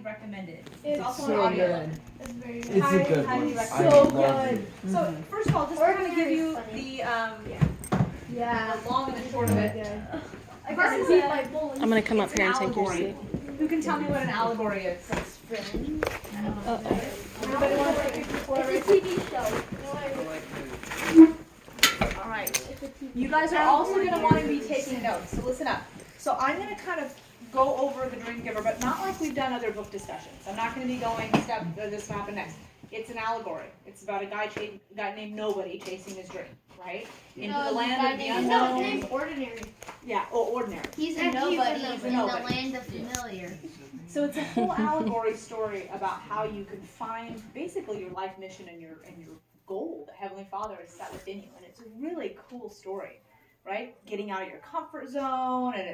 recommended. It's also so an audio. good. It's very good. It's a good highly one. recommended. So good. So first of all, just to kind of give you the Yeah. long and the short of it. I got to beat my bullet. I'm gonna come up It's here an and take your allegory. seat. Who can tell me what an allegory is? Friends. Everybody wants to take It's a TV show. All right. You guys are also going to want to be taking notes, so listen up. So I'm going to kind of go over the Dream Giver, but not like we've done other book discussions. I'm not going to be going step, this will happen next. It's an allegory. It's about a guy named Nobody chasing his dream, right? Into the land of the unknown. His name's Ordinary. Yeah, ordinary. He's a nobody in the nobody. land of familiar. So it's a whole allegory story about how you can find basically your life mission and your goal that Heavenly Father has set within you, and it's a really cool story, right? Getting out of your comfort zone, and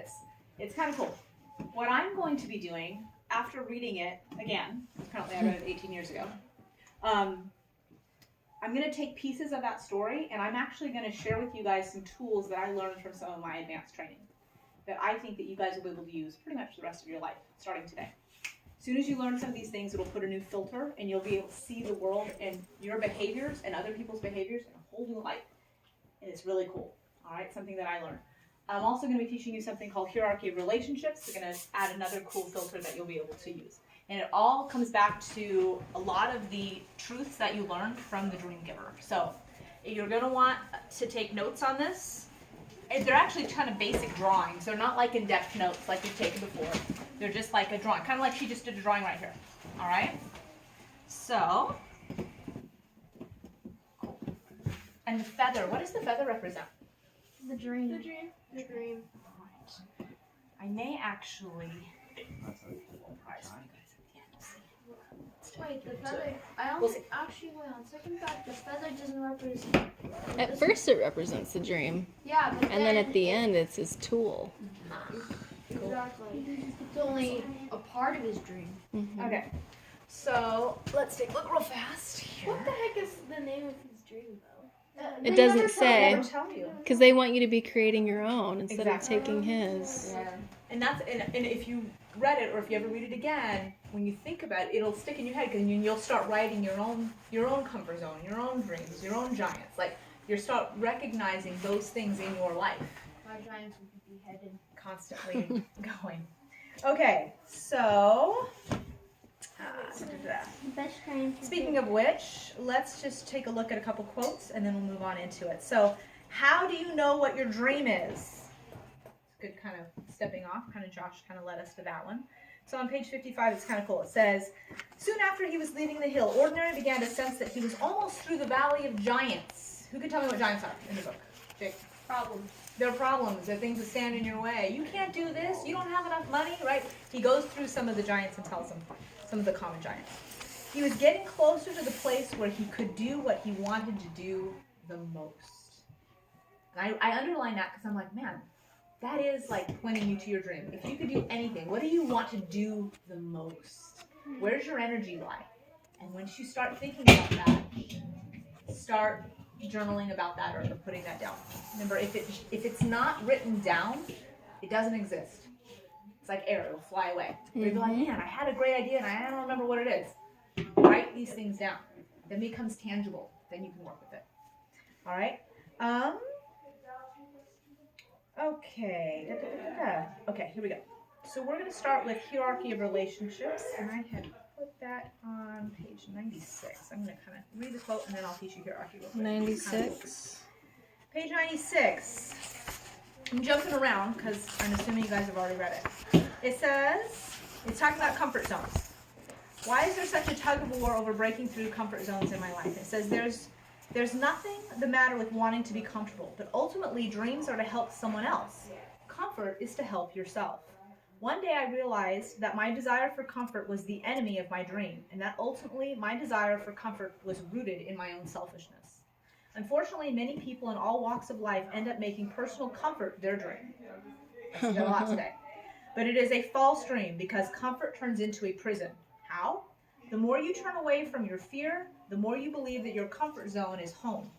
it's kind of cool. What I'm going to be doing after reading it again, apparently I read it 18 years ago. I'm going to take pieces of that story, and I'm actually going to share with you guys some tools that I learned from some of my advanced training that I think that you guys will be able to use pretty much the rest of your life, starting today. As soon as you learn some of these things, it'll put a new filter, and you'll be able to see the world and your behaviors and other people's behaviors in a whole new light. And it's really cool. All right, something that I learned. I'm also going to be teaching you something called hierarchy of relationships. We're going to add another cool filter that you'll be able to use. And it all comes back to a lot of the truths that you learned from the Dream Giver. So you're going to want to take notes on this. And they're actually kind of basic drawings. They're not like in-depth notes like you've taken before. They're just like a drawing, kind of like she just did a drawing right here. All right? So, cool. And the feather, what does the feather represent? The dream. The dream. The dream. Right. I may actually surprise you guys at the end. See. Wait, the feather. I don't actually wait on second thought. The feather doesn't represent. At first it represents the dream, Yeah, but and then at the end it's his tool. Exactly. It's only a part of his dream. Okay. So let's take a look real fast. What the heck is the name of his dream, though? It doesn't They say, never tell you. because they want you to be creating your own instead Exactly. of taking his. Yeah. And that's and if you read it or if you ever read it again, when you think about it, it'll stick in your head because you'll start writing your own comfort zone, your own dreams, your own giants. Like you start recognizing those things in your life. My giants would be beheaded. Constantly going. Okay, so Best dream. speaking of which, let's just take a look at a couple quotes and then we'll move on into it. So, how do you know what your dream is? Good kind of stepping off, kind of Josh kind of led us to that one. So on page 55, it's kind of cool. It says, soon after he was leaving the hill, Ordinary began to sense that he was almost through the valley of giants. Who can tell me what giants are in the book? Jake. Problems. They're problems. They're things that stand in your way. You can't do this. You don't have enough money, right? He goes through some of the giants and tells them some of the common giants. He was getting closer to the place where he could do what he wanted to do the most. And I underline that because I'm like, man, that is like pointing you to your dream. If you could do anything, what do you want to do the most? Where's your energy lie? And once you start thinking about that, start journaling about that or putting that down. Remember, if it's not written down, it doesn't exist. It's like air, it'll fly away. You'll be like, man, I had a great idea and I don't remember what it is. Write these things down. Then it becomes tangible. Then you can work with it. All right. Okay. Okay, here we go. So we're going to start with hierarchy of relationships, and I had put that on page 96. I'm going to kind of read the quote, and then I'll teach you hierarchy real quick. 96. Page 96. I'm jumping around because I'm assuming you guys have already read it. It says, it's talking about comfort zones. Why is there such a tug of war over breaking through comfort zones in my life? It says there's nothing the matter with wanting to be comfortable, but ultimately dreams are to help someone else. Comfort is to help yourself. One day I realized that my desire for comfort was the enemy of my dream, and that ultimately my desire for comfort was rooted in my own selfishness. Unfortunately, many people in all walks of life end up making personal comfort their dream. I see that a lot today. But it is a false dream because comfort turns into a prison. How? The more you turn away from your fear, the more you believe that your comfort zone is home.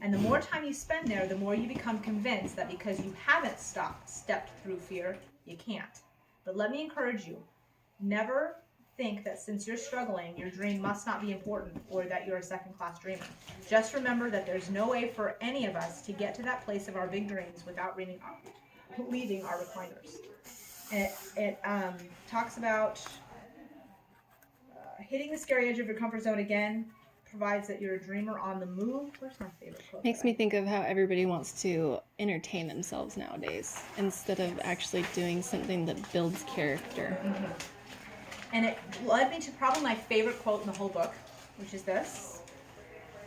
And the more time you spend there, the more you become convinced that because you haven't stepped through fear, you can't. But let me encourage you, never think that since you're struggling, your dream must not be important or that you're a second-class dreamer. Just remember that there's no way for any of us to get to that place of our big dreams without leaving our recliners. And it talks about hitting the scary edge of your comfort zone again provides that you're a dreamer on the move. Where's my favorite quote? Makes me think of how everybody wants to entertain themselves nowadays instead of actually doing something that builds character. Mm-hmm. And it led me to probably my favorite quote in the whole book, which is this.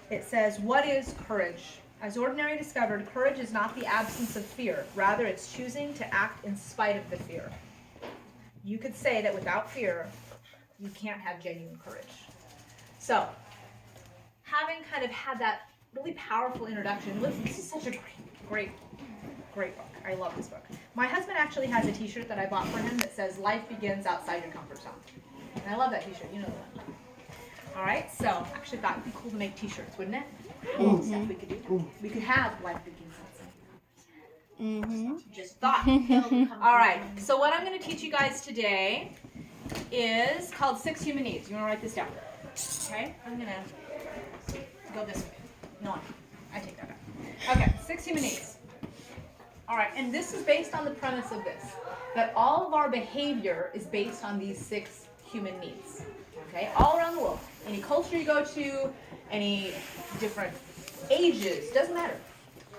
It says, "What is courage? As Ordinary discovered, courage is not the absence of fear. Rather, it's choosing to act in spite of the fear." You could say that without fear, you can't have genuine courage. So, having kind of had that really powerful introduction, listen, this is such a great book. I love this book. My husband actually has a t-shirt that I bought for him that says, "Life begins outside your comfort zone." And I love that t-shirt. You know the one. All right, so I actually thought it'd be cool to make t-shirts, wouldn't it? Stuff we could do. We could have life begins outside your comfort zone. Just thought. All right, so what I'm going to teach you guys today is called 6 Human Needs. You want to write this down? Okay, I'm going to go this way. No, I take that out. Okay, 6 Human Needs. All right, and this is based on the premise of this, that all of our behavior is based on these 6 human needs, okay? All around the world. Any culture you go to, any different ages, doesn't matter.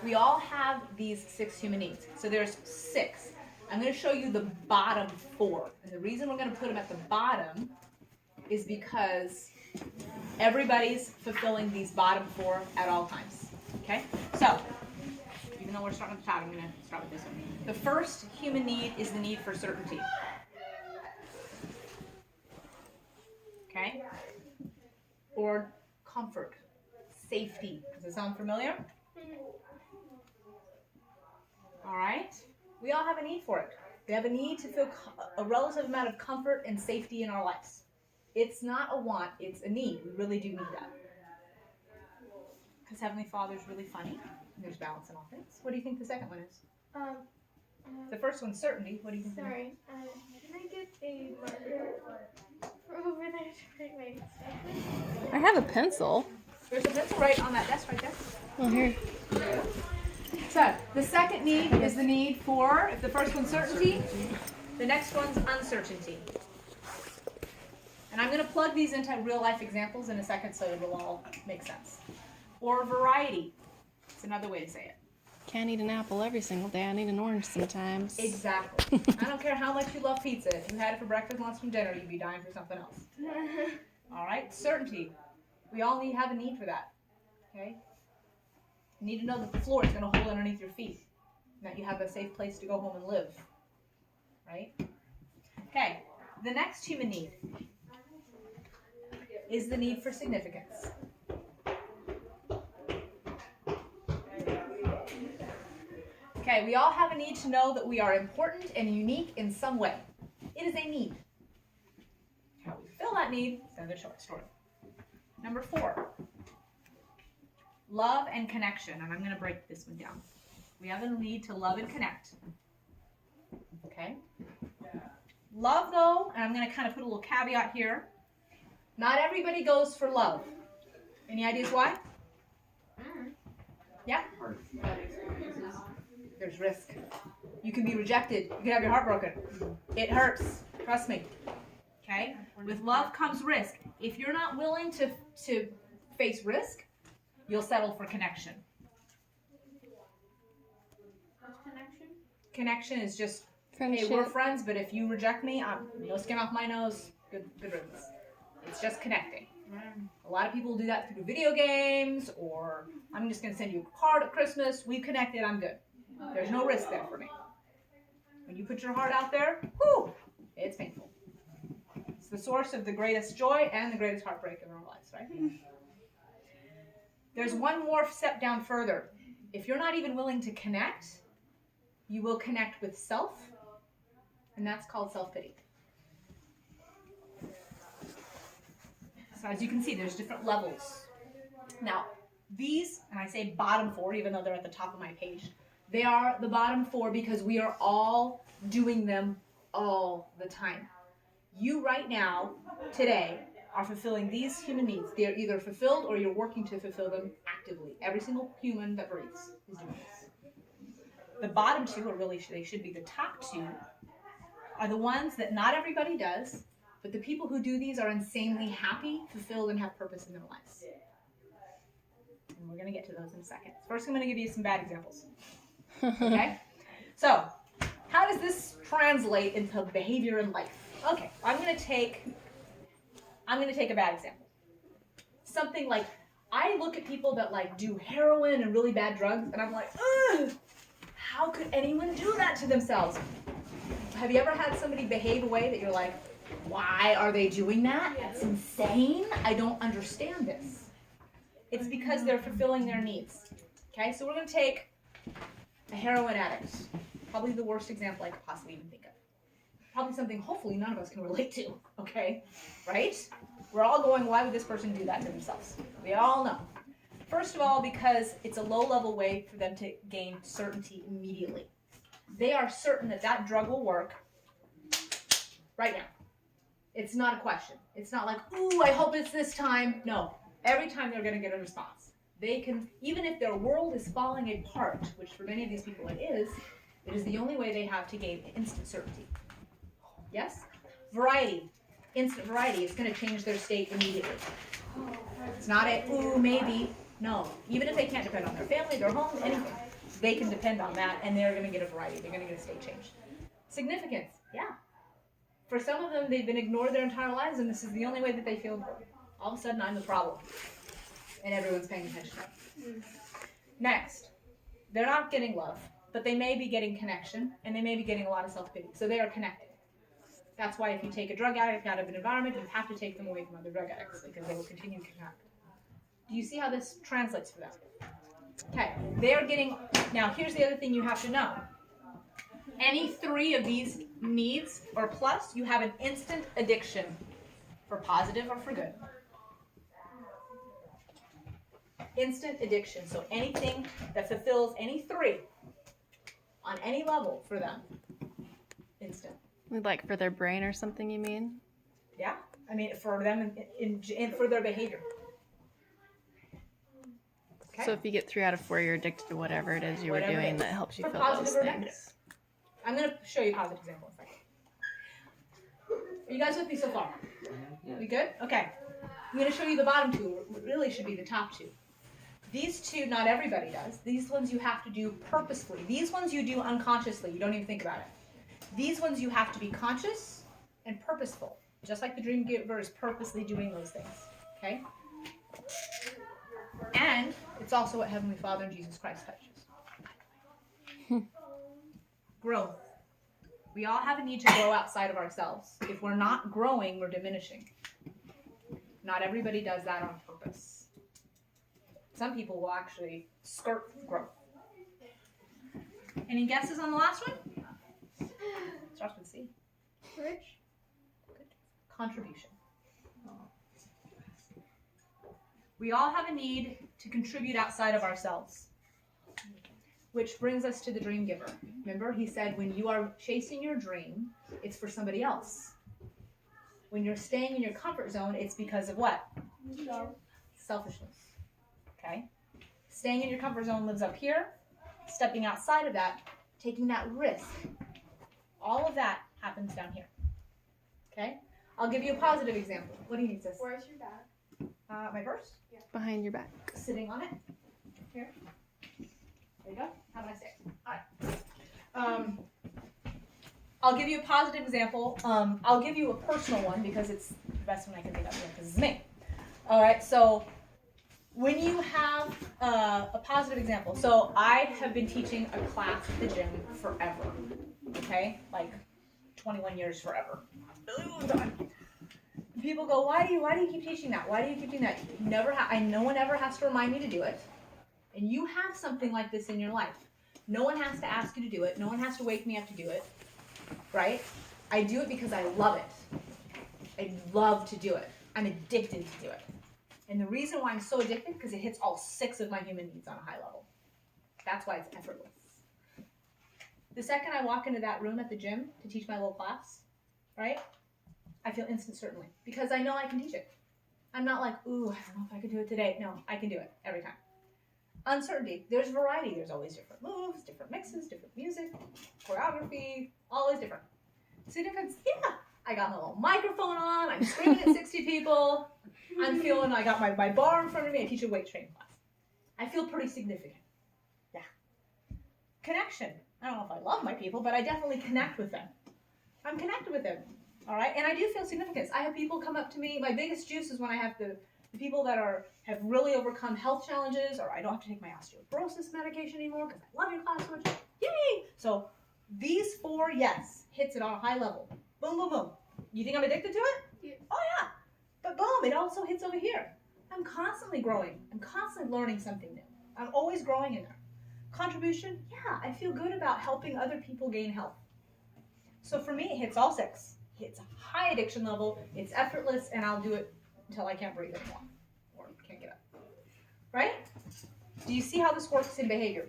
We all have these 6 human needs. So there's 6. I'm going to show you the bottom 4. And the reason we're going to put them at the bottom is because everybody's fulfilling these bottom 4 at all times, okay? So, even though we're starting at the top, I'm going to start with this one. The first human need is the need for certainty. Okay? Or comfort, safety. Does it sound familiar? All right? We all have a need for it. We have a need to feel a relative amount of comfort and safety in our lives. It's not a want, it's a need. We really do need that. Because Heavenly Father's really funny. And there's balance in all things. What do you think the second one is? The first one's certainty. What do you think? Sorry, can I get a marker for over there to write my stuff? I have a pencil. There's a pencil right on that desk right there. Oh, here. So, the second need is the need for, if the first one's certainty, the next one's uncertainty. And I'm going to plug these into real life examples in a second so it will all make sense. Or variety. It's another way to say it. Can't eat an apple every single day. I need an orange sometimes. Exactly. I don't care how much you love pizza. If you had it for breakfast, lunch, and dinner, you'd be dying for something else. All right? Certainty. We all have a need for that. Okay? You need to know that the floor is going to hold underneath your feet. And that you have a safe place to go home and live. Right? Okay. The next human need is the need for significance. Okay, we all have a need to know that we are important and unique in some way. It is a need. How we fulfill that need is another short story. Number 4, love and connection. And I'm going to break this one down. We have a need to love and connect. Okay? Love, though, and I'm going to kind of put a little caveat here. Not everybody goes for love. Any ideas why? Yeah? There's risk. You can be rejected. You can have your heart broken. It hurts. Trust me. Okay? With love comes risk. If you're not willing to face risk, you'll settle for connection. What's connection? Connection is just, Friendship. hey, we're friends, but if you reject me, I'm no skin off my nose. Good riddance. It's just connecting. A lot of people do that through video games, or I'm just going to send you a card at Christmas. We've connected. I'm good. There's no risk there for me. When you put your heart out there, whoo, it's painful. It's the source of the greatest joy and the greatest heartbreak in our lives, right? There's one more step down further. If you're not even willing to connect, you will connect with self, and that's called self-pity. So as you can see, there's different levels. Now, these, and I say bottom 4, even though they're at the top of my page, they are the bottom 4 because we are all doing them all the time. You right now, today, are fulfilling these human needs. They're either fulfilled or you're working to fulfill them actively. Every single human that breathes is doing this. The bottom two, or really they should be the top two, are the ones that not everybody does, but the people who do these are insanely happy, fulfilled, and have purpose in their lives. And we're going to get to those in a second. First, I'm going to give you some bad examples. Okay? So, how does this translate into behavior in life? Okay, I'm going to take a bad example. Something like, I look at people that like do heroin and really bad drugs, and I'm like, ugh, how could anyone do that to themselves? Have you ever had somebody behave a way that you're like, why are they doing that? That's insane. I don't understand this. It's because they're fulfilling their needs. Okay, so we're going to take a heroin addict. Probably the worst example I could possibly even think of. Probably something hopefully none of us can relate to. Okay, right? We're all going, why would this person do that to themselves? We all know. First of all, because it's a low-level way for them to gain certainty immediately. They are certain that that drug will work right now. It's not a question. It's not like, ooh, I hope it's this time. No. Every time they're going to get a response. They can, even if their world is falling apart, which for many of these people it is the only way they have to gain instant certainty. Yes? Variety. Instant variety is going to change their state immediately. It's not a, ooh, maybe. No. Even if they can't depend on their family, their home, anything, they can depend on that, and they're going to get a variety. They're going to get a state change. Significance. Yeah. For some of them, they've been ignored their entire lives, and this is the only way that they feel important. All of a sudden, I'm the problem, and everyone's paying attention to me. Next, they're not getting love, but they may be getting connection, and they may be getting a lot of self-pity. So they are connected. That's why if you take a drug addict out of an environment, you have to take them away from other drug addicts, because they will continue to connect. Do you see how this translates for them? Okay, they are getting, now here's the other thing you have to know. Any three of these needs or plus, you have an instant addiction for positive or for good. Instant addiction. So anything that fulfills any three on any level for them, instant. Like for their brain or something, you mean? Yeah, I mean for them in for their behavior. Okay. So if you get 3 out of 4, you're addicted to whatever it is you were doing that helps you for feel positive those or things. negative. I'm going to show you a positive example in a second. Are you guys with me so far? We good? Okay. I'm going to show you the bottom two. What really should be the top two. These two, not everybody does. These ones you have to do purposefully. These ones you do unconsciously. You don't even think about it. These ones you have to be conscious and purposeful. Just like the dream giver is purposely doing those things. Okay? And it's also what Heavenly Father and Jesus Christ touches. Growth. We all have a need to grow outside of ourselves. If we're not growing, we're diminishing. Not everybody does that on purpose. Some people will actually skirt growth. Any guesses on the last one? Starts with C. Rich. Good. Contribution. We all have a need to contribute outside of ourselves. Which brings us to the dream giver. Remember, he said when you are chasing your dream, it's for somebody else. When you're staying in your comfort zone, it's because of what? Selfishness. Okay? Staying in your comfort zone lives up here. Stepping outside of that, taking that risk. All of that happens down here. Okay? I'll give you a positive example. What do you need, sis? Where's your bag? My purse? Yeah. Behind your back. Sitting on it. Here. There you go. How about I say it? All right. I'll give you a positive example. I'll give you a personal one because it's the best one I can think of because it's me. All right. So when you have a positive example, so I have been teaching a class at the gym forever. Okay, like 21 years forever. People go, why do you keep teaching that? Why do you keep doing that? No one ever has to remind me to do it. And you have something like this in your life. No one has to ask you to do it. No one has to wake me up to do it. Right? I do it because I love it. I love to do it. I'm addicted to do it. And the reason why I'm so addicted, because it hits all 6 of my human needs on a high level. That's why it's effortless. The second I walk into that room at the gym to teach my little class, right? I feel instant certainty because I know I can teach it. I'm not like, ooh, I don't know if I can do it today. No, I can do it every time. Uncertainty, there's variety. There's always different moves, different mixes, different music, choreography, always different. Significance, yeah. I got my little microphone on. I'm screaming at 60 people. I'm feeling, I got my bar in front of me. I teach a weight training class. I feel pretty significant. Yeah. Connection. I don't know if I love my people, but I definitely connect with them. I'm connected with them. All right. And I do feel significance. I have people come up to me. My biggest juice is when I have the people that have really overcome health challenges, or I don't have to take my osteoporosis medication anymore because I love your class so much. Yay! So these 4, yes, hits it on a high level. Boom, boom, boom. You think I'm addicted to it? Yeah. Oh, yeah. But boom, it also hits over here. I'm constantly growing. I'm constantly learning something new. I'm always growing in there. Contribution, yeah, I feel good about helping other people gain health. So for me, it hits all 6. It's a high addiction level, it's effortless, and I'll do it until I can't breathe anymore or can't get up. Right? Do you see how this works in behavior?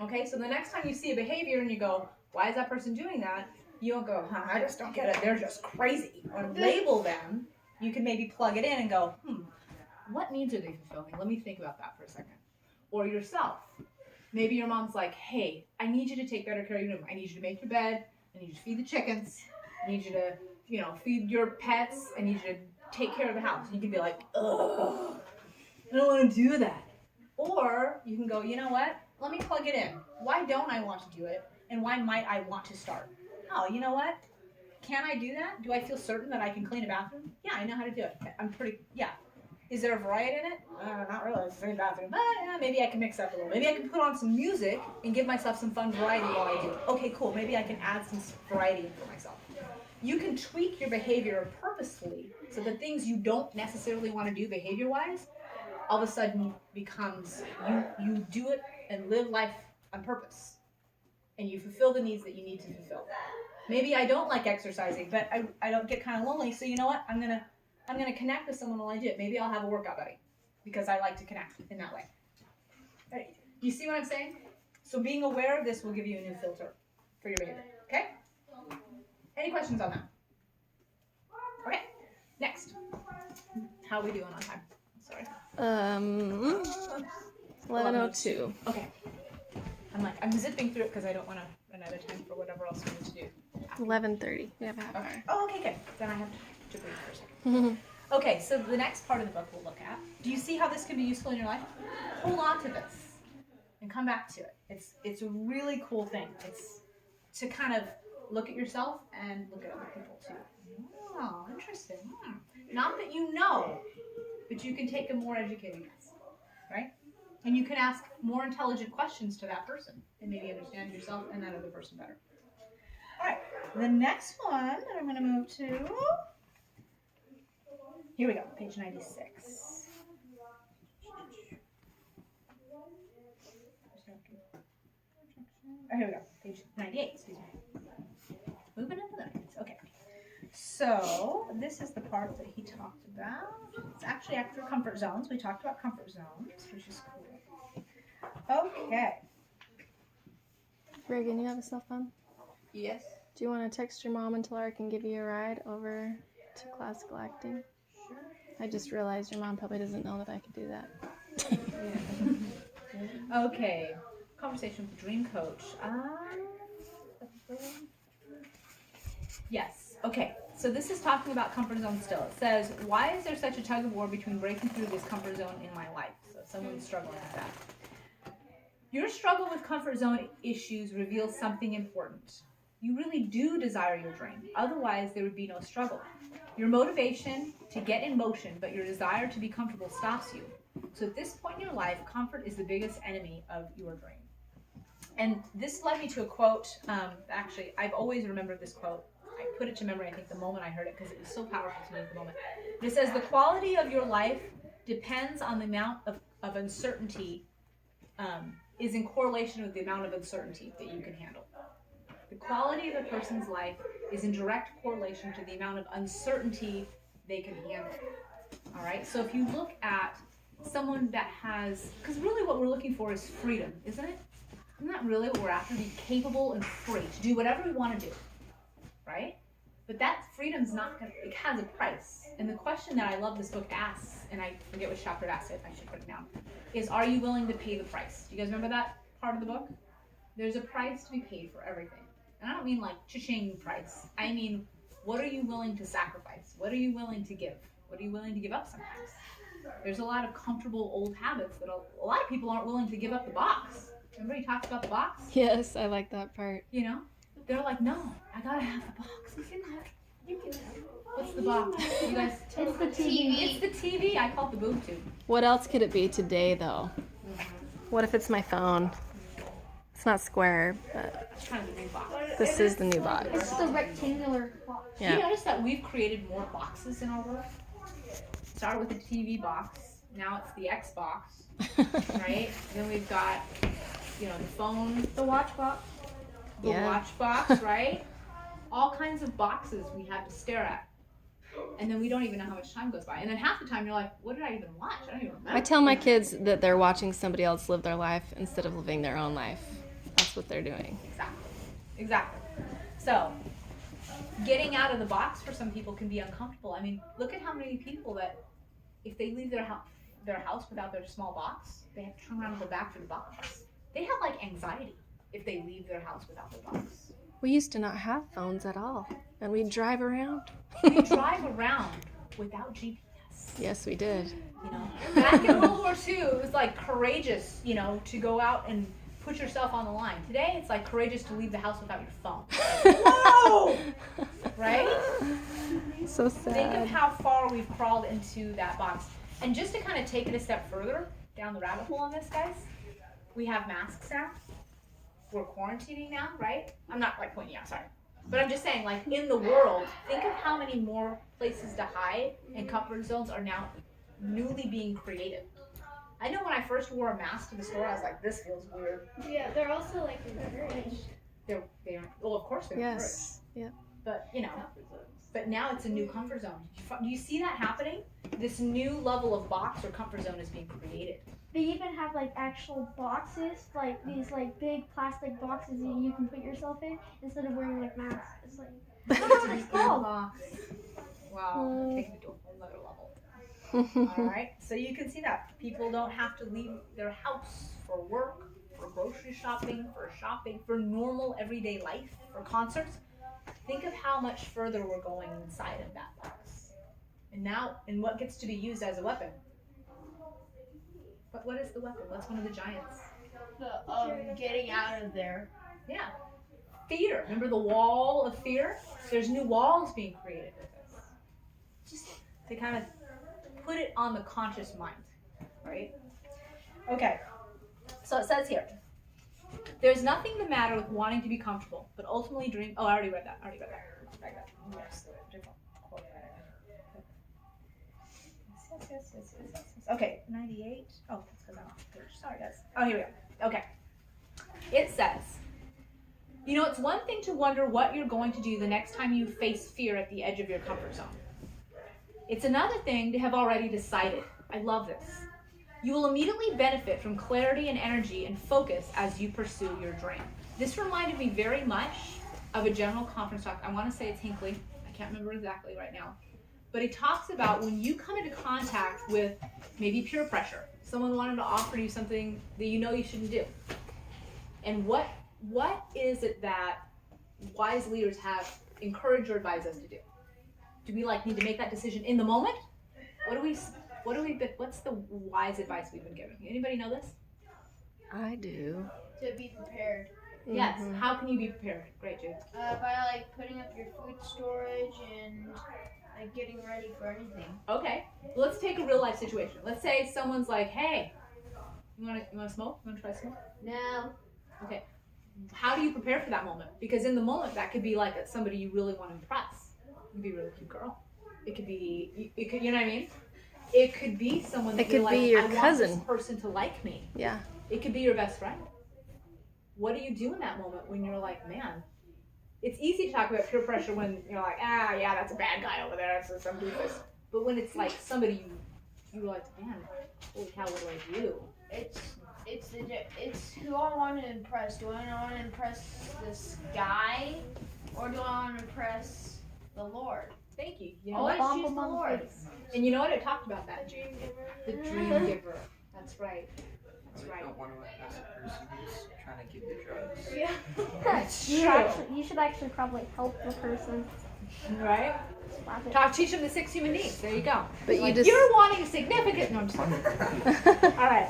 Okay, so the next time you see a behavior and you go, why is that person doing that? You don't go, I just don't get it. They're just crazy. Or label them. You can maybe plug it in and go, what needs are they fulfilling? Let me think about that for a second. Or yourself. Maybe your mom's like, hey, I need you to take better care of your room. I need you to make your bed. I need you to feed the chickens. I need you to, feed your pets. I need you to take care of the house. You can be like, ugh, I don't want to do that. Or you can go, you know what? Let me plug it in. Why don't I want to do it? And why might I want to start? Oh, you know what? Can I do that? Do I feel certain that I can clean a bathroom? Yeah, I know how to do it. Yeah. Is there a variety in it? Not really. It's the same bathroom. But yeah, maybe I can mix up a little. Maybe I can put on some music and give myself some fun variety while I do it. Okay, cool. Maybe I can add some variety in for myself. You can tweak your behavior purposefully so the things you don't necessarily want to do behavior-wise all of a sudden becomes you do it and live life on purpose. And you fulfill the needs that you need to fulfill. Maybe I don't like exercising, but I don't get kind of lonely, so you know what? I'm gonna connect with someone while I do it. Maybe I'll have a workout buddy because I like to connect in that way. Right. You see what I'm saying? So being aware of this will give you a new filter for your behavior. Okay? Any questions on that? Okay. Next. How are we doing on time? Sorry. 11:02. Okay. I'm zipping through it because I don't want to run out of time for whatever else we need to do. 11:30. We have a half hour. Oh, okay, good. Then I have to breathe for a second. Okay, so the next part of the book we'll look at. Do you see how this can be useful in your life? Hold on to this and come back to it. It's a really cool thing. It's to kind of look at yourself and look at other people too. Oh, interesting. Not that you know, but you can take a more educated guess, right? And you can ask more intelligent questions to that person and maybe understand yourself and that other person better. All right, the next one that I'm going to move to, here we go, page 96. Oh, here we go, page 98, excuse me. Moving into the 90s, okay. So, this is the part that he talked about. It's actually after comfort zones. We talked about comfort zones, which is cool. Okay. Reagan, you have a cell phone? Yes. Do you want to text your mom and tell her I can give you a ride over to classical acting? Sure. I just realized your mom probably doesn't know that I could do that. Yeah. Okay. Conversation with the dream coach. Yes. Okay. So this is talking about comfort zone still. It says, why is there such a tug of war between breaking through this comfort zone in my life? So someone's struggling with that. Your struggle with comfort zone issues reveals something important. You really do desire your dream. Otherwise, there would be no struggle. Your motivation to get in motion, but your desire to be comfortable stops you. So at this point in your life, comfort is the biggest enemy of your dream. And this led me to a quote. Actually, I've always remembered this quote. I put it to memory, I think, the moment I heard it because it was so powerful to me at the moment. It says, the quality of your life depends on the amount of uncertainty, is in correlation with the amount of uncertainty that you can handle. The quality of a person's life is in direct correlation to the amount of uncertainty they can handle. All right? So if you look at someone that has, because really what we're looking for is freedom, isn't it? Isn't that really what we're after? Be capable and free to do whatever we want to do, right? But that freedom's not gonna, it has a price. And the question that I love this book asks, and I forget which chapter it asks it, I should put it down, is are you willing to pay the price? Do you guys remember that part of the book? There's a price to be paid for everything. And I don't mean like cha-ching price. I mean, what are you willing to sacrifice? What are you willing to give? What are you willing to give up sometimes? There's a lot of comfortable old habits that a lot of people aren't willing to give up the box. Remember you talked about the box? Yes, I like that part. You know? They're like, no, I gotta have the box. You can have. What's the box? You guys? It's the TV. It's the TV. I call it the boob tube. What else could it be today, though? What if it's my phone? It's not square, but It's kind of the new box. this is the new box. It's the rectangular box. You Yeah. notice that we've created more boxes in our world? Started with the TV box. Now it's the Xbox, right? Then we've got, the phone, The watch box. the Yeah. watch box, right? All kinds of boxes we have to stare at. And then we don't even know how much time goes by. And then half the time you're like, what did I even watch? I don't even remember. I tell my kids that they're watching somebody else live their life instead of living their own life. That's what they're doing. Exactly. So, getting out of the box for some people can be uncomfortable. I mean, look at how many people that, if they leave their house without their small box, they have to turn around and go back to the box. They have like anxiety if they leave their house without their box. We used to not have phones at all, and we'd drive around. We drive around without GPS. Yes, we did. Back in World War II, it was like courageous, to go out and put yourself on the line. Today, it's like courageous to leave the house without your phone. Whoa! Right? So Think of sad. how far we've crawled into that box. And just to kind of take it a step further down the rabbit hole on this, guys, we have masks now. We're quarantining now, right? I'm not like pointing out, sorry. But I'm just saying, like, in the world, think of how many more places to hide and comfort zones are now newly being created. I know when I first wore a mask to the store, I was like, this feels weird. Yeah, they're also like encouraged. They aren't, well, of course they're Yes. Yeah. encouraged. But now it's a new comfort zone. Do you see that happening? This new level of box or comfort zone is being created. They even have like actual boxes, like these like big plastic boxes that you can put yourself in instead of wearing like masks. It's like, I don't know what it's called. Box. Wow, taking it to a whole other level. All right, so you can see that people don't have to leave their house for work, for grocery shopping, for normal everyday life, for concerts. Think of how much further we're going inside of that box. And what gets to be used as a weapon? But what is the weapon? What's one of the giants? Getting out of there. Yeah, fear. Remember the wall of fear? There's new walls being created with this. Just to kind of put it on the conscious mind, right? Okay, so it says here, there's nothing the matter with wanting to be comfortable, but ultimately dream. Oh, I already read that. Yes, different quote. Yes. Okay, 98. Oh, that's because I'm off the page. Sorry, guys. Oh, here we go. Okay. It says, it's one thing to wonder what you're going to do the next time you face fear at the edge of your comfort zone. It's another thing to have already decided. I love this. You will immediately benefit from clarity and energy and focus as you pursue your dream. This reminded me very much of a general conference talk. I want to say it's Hinckley. I can't remember exactly right now. But he talks about when you come into contact with maybe peer pressure, someone wanted to offer you something that you know you shouldn't do. And what is it that wise leaders have encouraged or advised us to do? Do we need to make that decision in the moment? What's the wise advice we've been given? Anybody know this? I do. To be prepared. Yes. How can you be prepared? Great, Jade. By putting up your food storage and getting ready for anything. Okay. Well, let's take a real life situation. Let's say someone's like, "Hey, you want to smoke? You want to try smoke?" No. Okay. How do you prepare for that moment? Because in the moment, that could be like somebody you really want to impress. It could be a really cute girl. It could be, you know what I mean? It could be someone that It could you're be like, your I cousin. want this person to like me. Yeah. It could be your best friend. What do you do in that moment when you're like, man? It's easy to talk about peer pressure when you're like, yeah, that's a bad guy over there, so some doofus. But when it's like somebody you're like, man, holy cow, what do I do? It's who I want to impress. Do I want to impress this guy, or do I want to impress The Lord. Thank you. You know Always what? choose the Lord. And you know what? I talked about that. Dream giver. The dream giver. That's right. That's You right. don't want to impress a person who's trying to give you drugs. Yeah. You should actually probably help the person. Right? Teach them the 6 human needs. There you go. But Like, you're wanting significant. No, I'm just kidding. All right.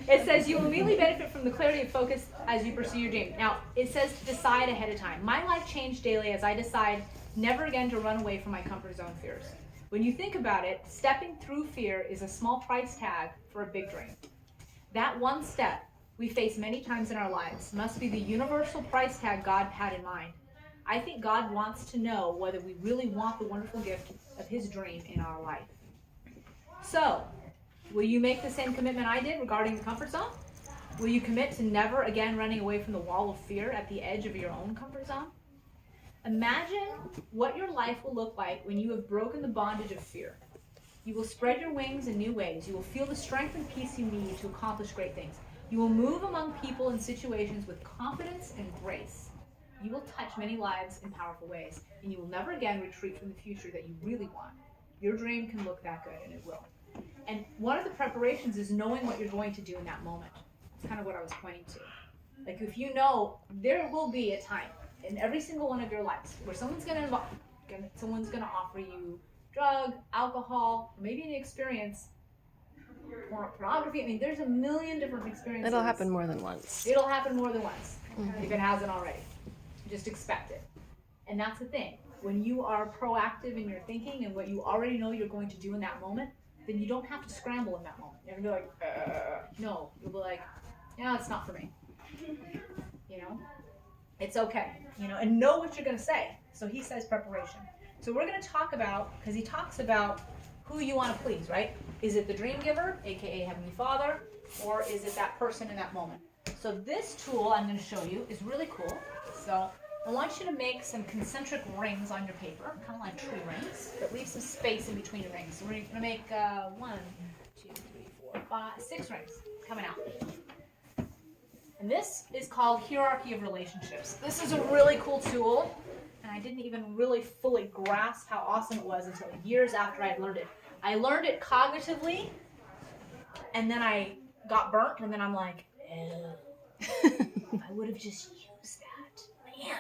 It says you will immediately benefit from the clarity of focus as you pursue your dream. Now, it says decide ahead of time. My life changed daily as I decide never again to run away from my comfort zone fears. When you think about it, stepping through fear is a small price tag for a big dream. That one step we face many times in our lives must be the universal price tag God had in mind. I think God wants to know whether we really want the wonderful gift of his dream in our life. So, will you make the same commitment I did regarding the comfort zone? Will you commit to never again running away from the wall of fear at the edge of your own comfort zone? Imagine what your life will look like when you have broken the bondage of fear. You will spread your wings in new ways. You will feel the strength and peace you need to accomplish great things. You will move among people and situations with confidence and grace. You will touch many lives in powerful ways, and you will never again retreat from the future that you really want. Your dream can look that good, and it will. And one of the preparations is knowing what you're going to do in that moment. That's kind of what I was pointing to. Like, if you know, there will be a time in every single one of your lives where someone's going to offer you drug, alcohol, or maybe an experience, pornography. I mean, there's a million different experiences. It'll happen more than once. It'll happen more than once, if it hasn't already. Just expect it. And that's the thing. When you are proactive in your thinking and what you already know you're going to do in that moment, then you don't have to scramble in that moment. You're going to be like, no. You'll be like, yeah, it's not for me. You know? It's okay. You know, and know what you're going to say. So he says preparation. So we're going to talk about, because he talks about who you want to please, right? Is it the dream giver, aka Heavenly Father, or is it that person in that moment? So this tool I'm going to show you is really cool. So I want you to make some concentric rings on your paper, kind of like tree rings, but leave some space in between your rings. So we're going to make 1, 2, 3, 4, 5, 6 rings coming out. And this is called Hierarchy of Relationships. This is a really cool tool, and I didn't even really fully grasp how awesome it was until years after I'd learned it. I learned it cognitively, and then I got burnt, and then I'm like, I would have just used that. Man,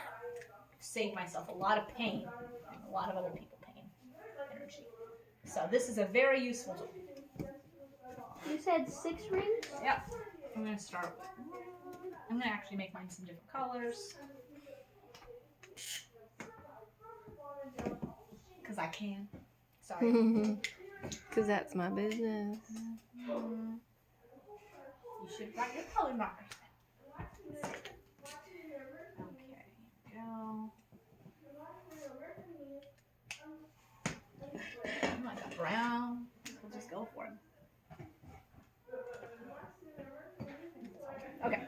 saved myself a lot of pain and a lot of other people pain, energy. So this is a very useful tool. You said 6 rings? Yep. I'm going to start with, I'm going to actually make mine some different colors. Because I can. Sorry. Because that's my business. You should write your color markers down. Okay, here we go. I got brown. We'll just go for it. Okay.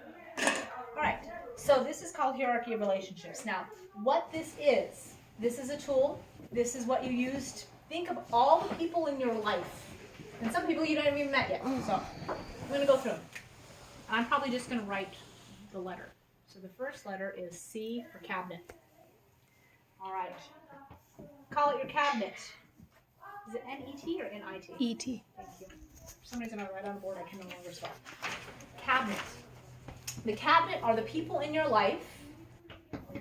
All right. So this is called Hierarchy of Relationships. Now, what this is a tool. This is what you use to think of all the people in your life. And some people you haven't even met yet. So I'm going to go through them. I'm probably just going to write the letter. So the first letter is C for cabinet. All right. Call it your cabinet. Is it N-E-T or N-I-T? E.T. Thank you. For some reason I write on a board I can no longer spell. Cabinet. The cabinet are the people in your life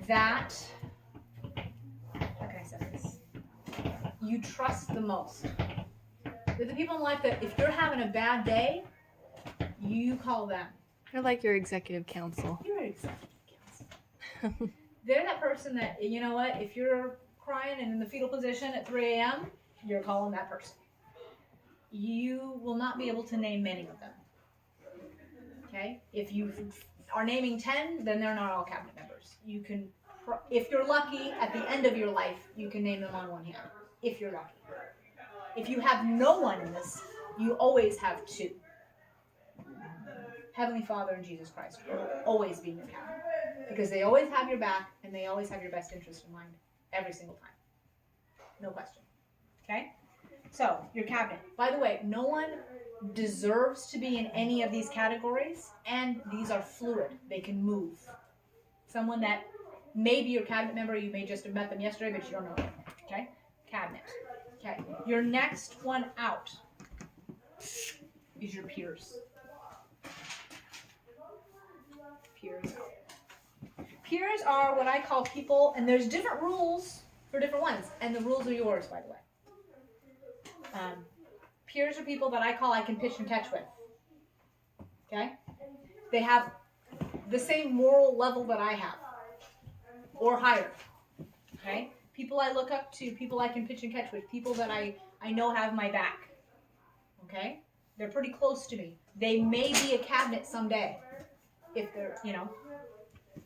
that, how can I say this? You trust the most. They're the people in life that if you're having a bad day, you call them. They're like your executive council. You're an executive counsel. They're that person that, you know what, if you're crying and in the fetal position at 3 a.m., you're calling that person. You will not be able to name many of them. Okay? If you are naming 10, then they're not all cabinet members. You can, if you're lucky, at the end of your life, you can name them on one hand. If you're lucky. If you have no one in this, you always have 2. Heavenly Father and Jesus Christ will always be in your cabinet. Because they always have your back and they always have your best interest in mind. Every single time. No question. Okay? So, your cabinet. By the way, no one deserves to be in any of these categories, and these are fluid. They can move. Someone that may be your cabinet member, you may just have met them yesterday, but you don't know them. Okay? Cabinet. Okay. Your next one out is your peers. Peers out. Peers are what I call people, and there's different rules for different ones, and the rules are yours, by the way. Peers are people that I can pitch and catch with. Okay? They have the same moral level that I have, or higher. Okay? People I look up to, people I can pitch and catch with, people that I know have my back. Okay? They're pretty close to me. They may be a cabinet someday. If they're,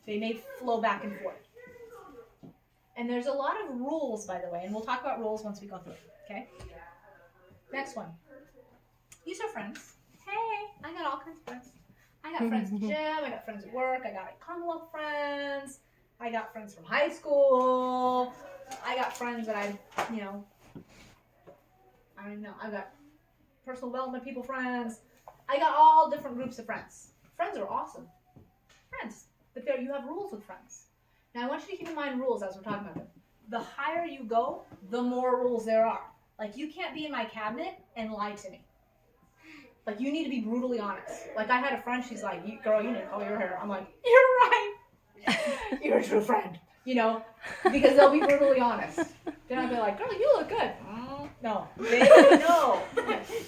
they may flow back and forth. And there's a lot of rules, by the way, and we'll talk about rules once we go through it. Okay? Next one. These are friends. Hey, I got all kinds of friends. I got friends at gym, I got friends at work, I got Commonwealth friends, I got friends from high school, I got friends that I don't even know. I've got personal development people friends. I got all different groups of friends. Friends are awesome. Friends. But you have rules with friends. Now I want you to keep in mind rules as we're talking about them. The higher you go, the more rules there are. Like, you can't be in my cabinet and lie to me. Like, you need to be brutally honest. Like, I had a friend, she's like, girl, you need to color your hair. I'm like, you're right. You're a true friend. Because they'll be brutally honest. Then I'll be like, girl, you look good. No. They know.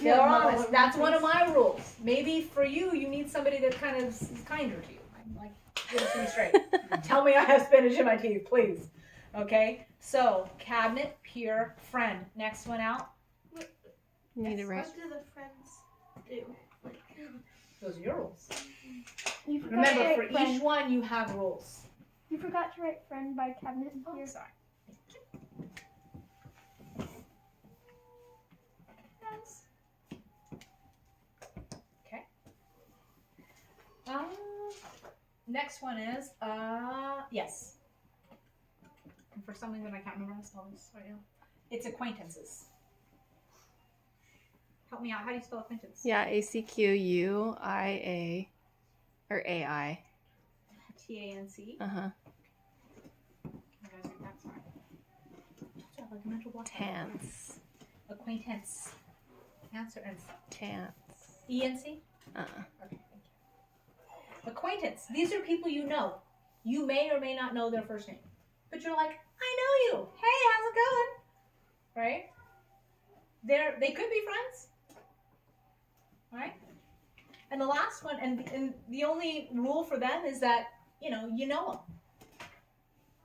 They're honest. That's one of my rules. Maybe for you, you need somebody that kind of is kinder to you. I'm like, give it to me straight. Tell me I have spinach in my teeth, please. Okay? So, cabinet, peer, friend. Next one out. You need to write. What do the friends do? Those are your rules. You forgot Remember, to for write friend. each one, you have rules. You forgot to write friend by cabinet and Oh, peer. sorry. Okay. Next one is, yes. And for something that I can't remember how to spell this right now. It's acquaintances. Help me out. How do you spell acquaintance? Yeah, ACQUIA or AI. TANC. Uh-huh. You guys read that? Sorry. I have like a mental block. Tance. Acquaintance. Answer and Tance. ENC? Uh-uh. Okay, thank you. Acquaintance. These are people you know. You may or may not know their first name. But you're like, I know you. Hey, how's it going? Right? They could be friends. Right? And the last one, and the only rule for them is that, you know them.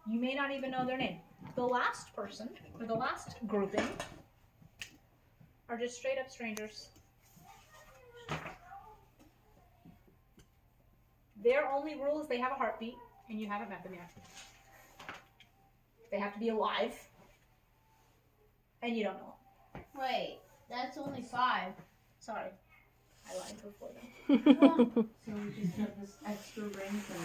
You may not even know their name. The last person, or the last grouping, are just straight up strangers. Their only rule is they have a heartbeat, and you haven't met them yet. They have to be alive, and you don't know them. Wait, that's only 5. Sorry. I lied before them. So we just have this extra ring for